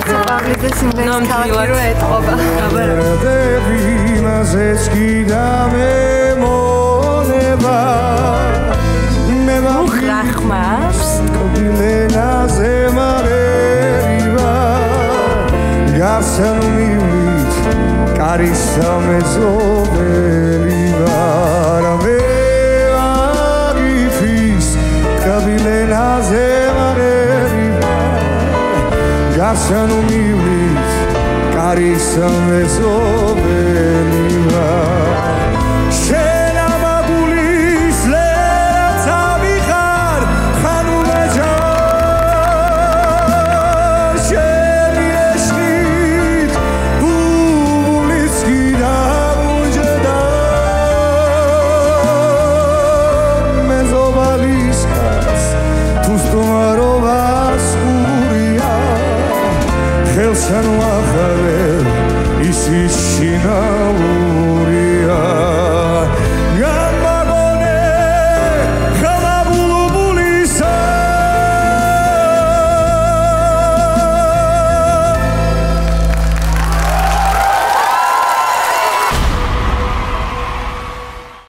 ხალხი პავლიძე სიმღერის ქალაქი რო ეთყობა. უხრახმავს კობილენაზე მარევა გასან მივით კარისა მეზობელი ვარ მე აგიფის კობილენაზე მარევა გასან მივით კარისა მეზობელი ვარ Sen vaxarel isi şinavuria